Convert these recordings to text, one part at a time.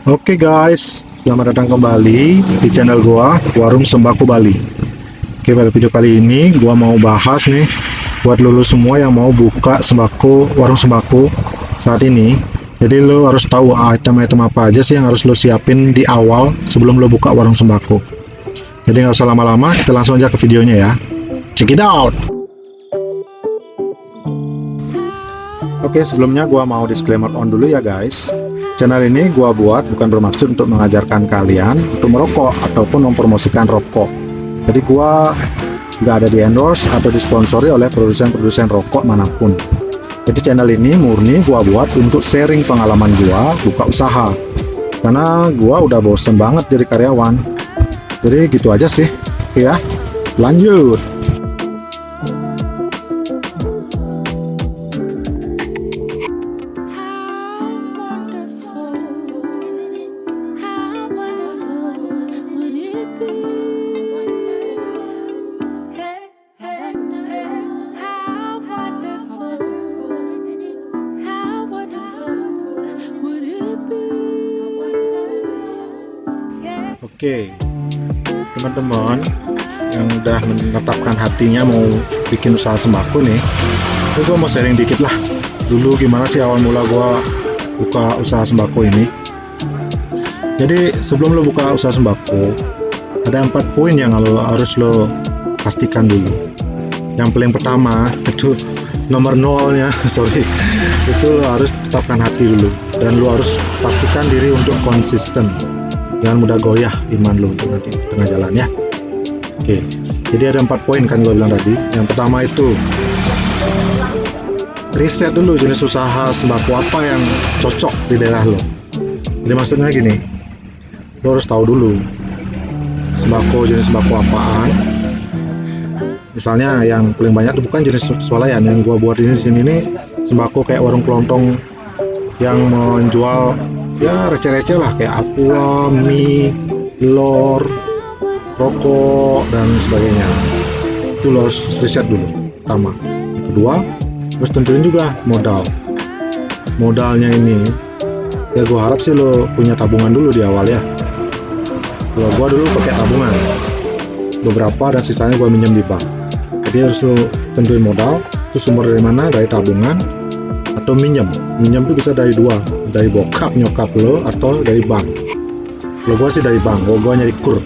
Oke guys, selamat datang kembali di channel gua, Warung Sembako Bali. Oke, pada video kali ini gua mau bahas nih buat lulu semua yang mau buka warung sembako saat ini. Jadi lo harus tahu item-item apa aja sih yang harus lo siapin di awal sebelum lo buka warung sembako. Jadi nggak usah lama-lama, kita langsung aja ke videonya ya. Check it out. Oke, sebelumnya gua mau disclaimer on dulu ya guys. Channel ini gua buat bukan bermaksud untuk mengajarkan kalian untuk merokok ataupun mempromosikan rokok. Jadi gua nggak ada di endorse atau disponsori oleh produsen-produsen rokok manapun. Jadi channel ini murni gua buat untuk sharing pengalaman gua buka usaha. Karena gua udah bosen banget jadi karyawan. Jadi gitu aja sih. Oke ya, lanjut. Oke, teman-teman yang udah menetapkan hatinya mau bikin usaha sembako nih, itu gue mau sharing dikit lah dulu gimana sih awal mula gue buka usaha sembako ini. Jadi sebelum lo buka usaha sembako, ada 4 poin yang harus lo pastikan dulu. Yang paling pertama itu nomor nolnya, sorry, itu lo harus tetapkan hati dulu, dan lo harus pastikan diri untuk konsisten. Jangan mudah goyah iman lo untuk nanti di tengah jalan ya. Oke, jadi ada 4 poin kan gue bilang tadi. Yang pertama itu riset dulu jenis usaha sembako apa yang cocok di daerah lo. Jadi maksudnya gini, lo harus tahu dulu jenis sembako apaan. Misalnya yang paling banyak itu bukan jenis swalayan, yang gue buat ini di sini nih sembako kayak warung kelontong yang menjual ya receh-receh lah, kayak aqua, mie, telur, rokok dan sebagainya. Itu lo harus riset dulu pertama. Yang kedua, terus tentuin juga modalnya ini ya. Gue harap sih lo punya tabungan dulu di awal ya. Kalau gue dulu pakai tabungan beberapa dan sisanya gue minjem di bank. Jadi harus lo tentuin modal, itu sumber dari mana, dari tabungan atau minjem tuh bisa dari dua, dari bokap nyokap lo atau dari bank. Kalau gue sih dari bank, gue nyari kur.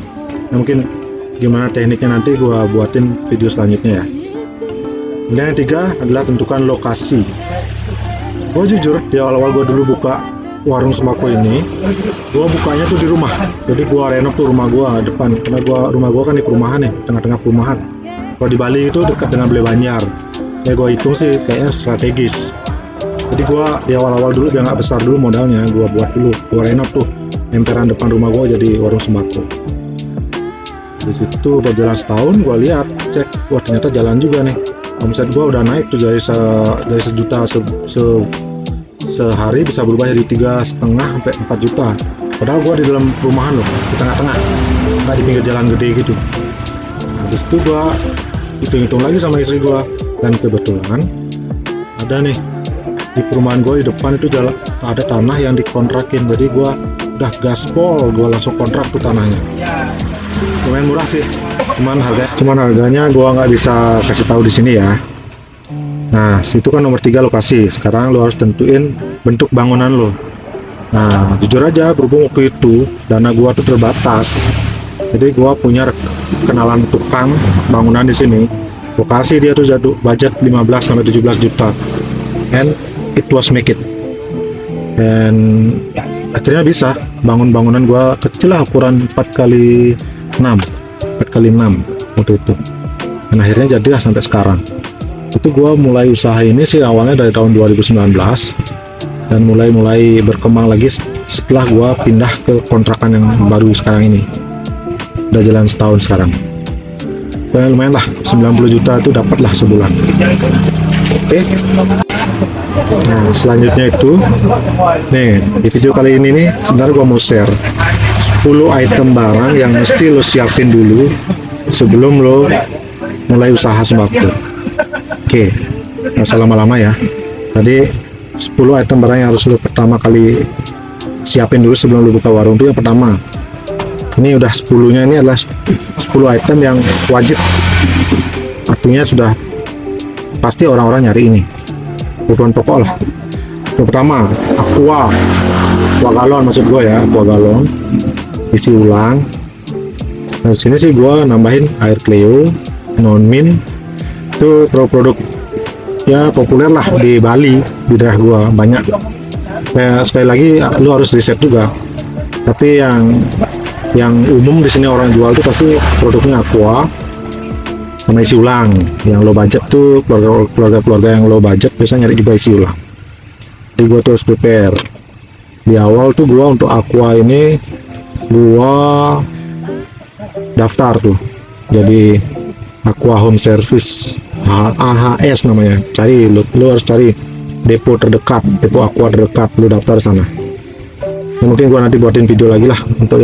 Nah, mungkin gimana tekniknya nanti gue buatin video selanjutnya ya. Kemudian yang ketiga adalah tentukan lokasi. Gue jujur di awal-awal gue dulu buka warung sembako ini, gue bukanya tuh di rumah. Jadi gue renov tuh rumah gue depan, karena rumah gue kan di perumahan nih, tengah-tengah perumahan. Kalau di Bali itu dekat dengan Belebanyar. Ya gue hitung sih kayaknya strategis. Jadi gue di awal-awal dulu biar nggak besar dulu modalnya, gue buat dulu, gue renov tuh emperan depan rumah gue jadi warung sembako. Di situ berjalan setahun, gue lihat, cek, wah ternyata jalan juga nih. Omset gue udah naik tuh dari sejuta sehari bisa berubah jadi 3,5 sampai 4 juta. Padahal gue di dalam perumahan loh, di tengah-tengah, nggak di pinggir jalan gede gitu. Habis itu gue hitung-hitung lagi sama istri gue, dan kebetulan ada nih di perumahan gue di depan itu ada tanah yang dikontrakin. Jadi gue udah gaspol, gue langsung kontrak tuh tanahnya. Lumayan murah sih, cuman harganya gue nggak bisa kasih tahu di sini ya. Nah, situ kan nomor 3 lokasi. Sekarang lo harus tentuin bentuk bangunan lo. Nah, jujur aja berhubung waktu itu dana gue tuh terbatas, jadi gue punya kenalan tukang bangunan di sini. Lokasi dia tuh jatuh budget 15 sampai 17 juta. And it was make it. Dan akhirnya bisa bangun bangunan gua kecil lah, ukuran 4x6 waktu itu. Dan akhirnya jadilah sampai sekarang. Itu gua mulai usaha ini sih awalnya dari tahun 2019 dan mulai berkembang lagi setelah gua pindah ke kontrakan yang baru sekarang ini. Udah jalan setahun sekarang. Ya, lumayan lah, 90 juta itu dapat lah sebulan. Oke. Nah, selanjutnya itu nih, di video kali ini nih sebenarnya gua mau share 10 item barang yang mesti lo siapin dulu sebelum lo mulai usaha sembako. Oke, nggak usah lama-lama ya. Tadi 10 item barang yang harus lo pertama kali siapin dulu sebelum lu buka warung tuh yang pertama. Ini udah 10-nya, ini adalah 10 item yang wajib. Artinya sudah pasti orang-orang nyari ini. Kebutuhan pokok lah. Yang pertama, aqua galon maksud gue ya, aqua galon. Isi ulang. Nah, di sini sih gue nambahin air Cleo, non mint. Itu produk ya populer lah di Bali, di daerah gue banyak. Sekali lagi lu harus riset juga. Tapi yang umum di sini orang jual tuh pasti produknya aqua sama isi ulang. Yang low budget tuh keluarga yang low budget biasanya nyari juga isi ulang. Jadi gua terus prepare di awal tuh gua untuk aqua ini gua daftar tuh jadi aqua home service, AHS namanya. Cari lu harus cari depo terdekat, depo aqua terdekat, lu daftar sana. Nah, mungkin gua nanti buatin video lagi lah untuk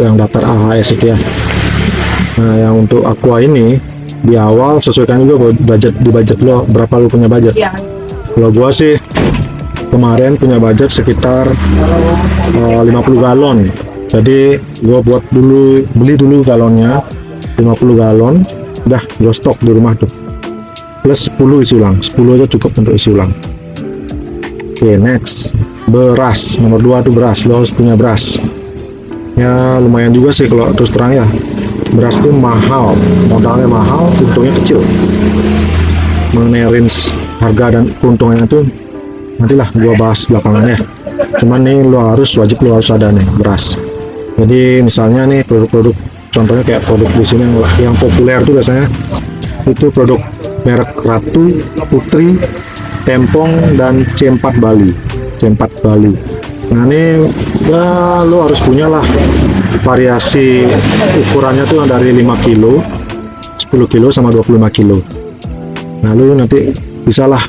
yang daftar AHS itu ya. Nah, yang untuk aqua ini di awal sesuaikan juga budget lo, berapa lu punya budget. Kalau gua sih kemarin punya budget sekitar 50 galon. Jadi gua beli dulu galonnya 50 galon, udah gua stok di rumah tuh. Plus 10 isi ulang, 10 aja cukup untuk isi ulang. Oke, next, beras. Nomor 2 tuh beras, lo harus punya beras. Ya lumayan juga sih kalau terus terang ya. Beras tuh mahal, modalnya mahal, untungnya kecil. Mengenai range harga dan keuntungannya tuh nantilah gua bahas belakangan ya. Cuman nih lo harus ada nih beras. Jadi misalnya nih produk-produk, contohnya kayak produk di sini yang populer tuh biasanya itu produk merek Ratu, Putri, Tempong, dan C4 Bali. Nah ini ya lo harus punya lah variasi ukurannya tuh dari 5 kilo, 10 kilo sama 25 kilo. Nah lo nanti bisalah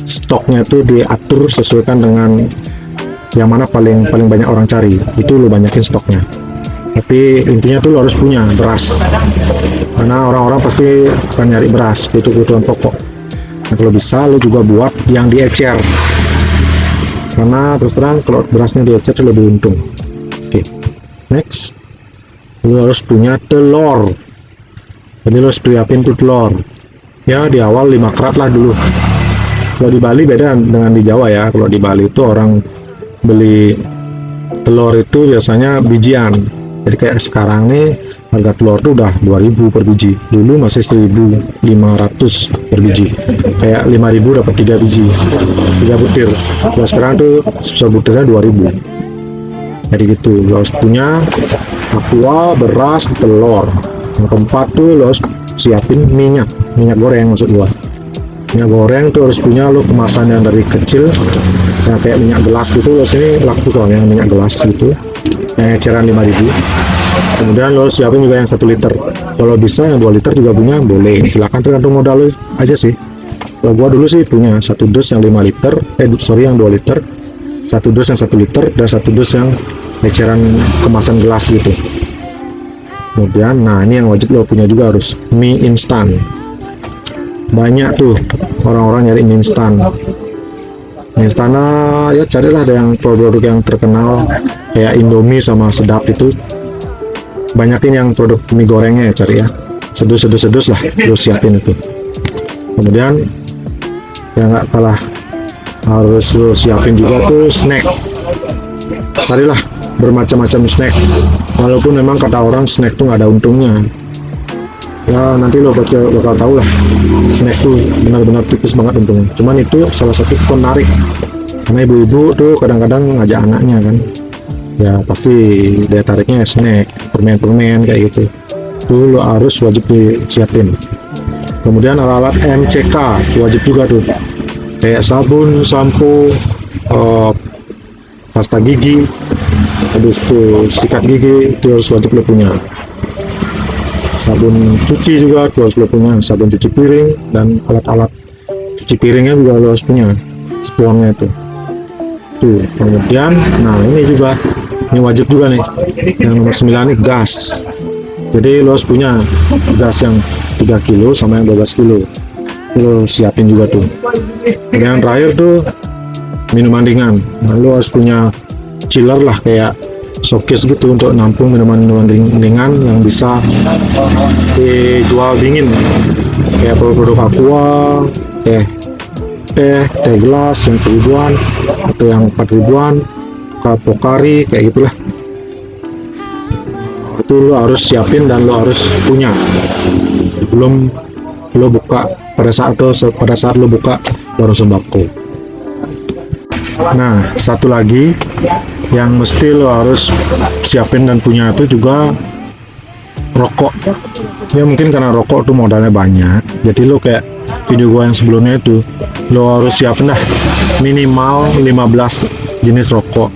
stoknya tuh diatur sesuaikan dengan yang mana paling banyak orang cari, itu lo banyakin stoknya. Tapi intinya tuh lo harus punya beras, karena orang-orang pasti akan nyari beras, itu kebutuhan pokok. Nah, kalau bisa lo juga buat yang diecer, karena terus terang kalau berasnya diecer itu lebih untung. Oke, next, lo harus punya telur. Jadi lo harus siapin tuh telur. Ya di awal 5 kerat lah dulu. Kalau di Bali beda dengan di Jawa ya. Kalau di Bali itu orang beli telur itu biasanya bijian. Jadi kayak sekarang nih harga telur tuh udah 2000 per biji. Dulu masih 1500 per biji. Kayak 5000 dapat 3 biji. 3 butir. Kalau sekarang tuh sebutirnya 2000. Jadi gitu, lo harus punya aqua, beras, telur. Yang keempat tuh lo harus siapin minyak goreng maksud gua. Minyak goreng tuh harus punya lo kemasan yang dari kecil, yang kayak minyak gelas gitu. Lo sini laku soalnya minyak gelas gitu, yang eceran 5000. Kemudian lo siapin juga yang 1 liter. Kalau bisa yang 2 liter juga punya, boleh, silakan, tergantung modal lo aja sih. Kalau gua dulu sih punya 1 dus yang 5 liter, yang 2 liter, 1 dus yang 1 liter, dan 1 dus yang eceran kemasan gelas gitu. Kemudian, nah ini yang wajib lo punya juga harus mie instan. Banyak tuh orang-orang nyari mie instan. Mie instan ya carilah ada yang produk yang terkenal kayak Indomie sama Sedap itu. Banyakin yang produk mie gorengnya ya, cari ya. Sedus lah lo siapin itu. Kemudian yang nggak kalah harus lo siapin juga tuh snack. Carilah bermacam-macam snack, walaupun memang kata orang snack tuh nggak ada untungnya ya, nanti lo bakal tahu lah, snack tuh benar-benar tipis banget untungnya. Cuman itu salah satu penarik, karena ibu-ibu tuh kadang-kadang ngajak anaknya kan ya, pasti daya tariknya snack, permen-permen kayak gitu tuh lo harus wajib disiapin. Kemudian alat-alat MCK wajib juga tuh, kayak sabun, sampo, pasta gigi, habis itu sikat gigi, itu harus wajib lo punya. Sabun cuci juga itu harus lo punya, sabun cuci piring, dan alat-alat cuci piringnya juga lo harus punya, sponnya itu. Tuh, kemudian, nah ini juga, ini wajib juga nih, yang nomor 9 nih, gas. Jadi lo harus punya gas yang 3 kilo sama yang 12 kilo, lo siapin juga tuh. Kemudian terakhir tuh minuman ringan. Nah, lo harus punya chiller lah, kayak showcase gitu untuk nampung minuman-minuman ringan yang bisa dijual dingin, kayak produk aqua, teh gelas yang 1000-an atau yang 4000-an, Pocari kayak gitulah. Itu lo harus siapin dan lo harus punya sebelum lo buka, pada saat lo buka warung sembako. Nah, satu lagi yang mesti lo harus siapin dan punya itu juga rokok. Ya mungkin karena rokok tuh modalnya banyak, jadi lo kayak video gua yang sebelumnya itu, lo harus siapin dah minimal 15 jenis rokok.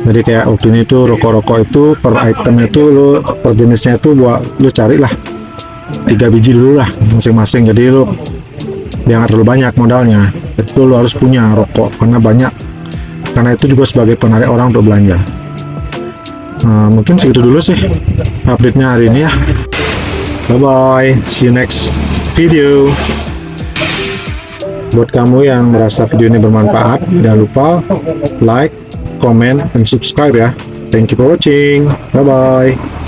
Jadi kayak waktu ini tuh rokok-rokok itu per itemnya tuh lo, per jenisnya itu buat lo carilah 3 biji dulu lah masing-masing, jadi lo biar nggak terlalu banyak modalnya. Jadi lo harus punya rokok karena itu juga sebagai penarik orang untuk belanja. Nah, mungkin segitu dulu sih update-nya hari ini ya. Bye bye, see you next video. Buat kamu yang merasa video ini bermanfaat, jangan lupa like, comment, and subscribe ya. Thank you for watching. Bye bye.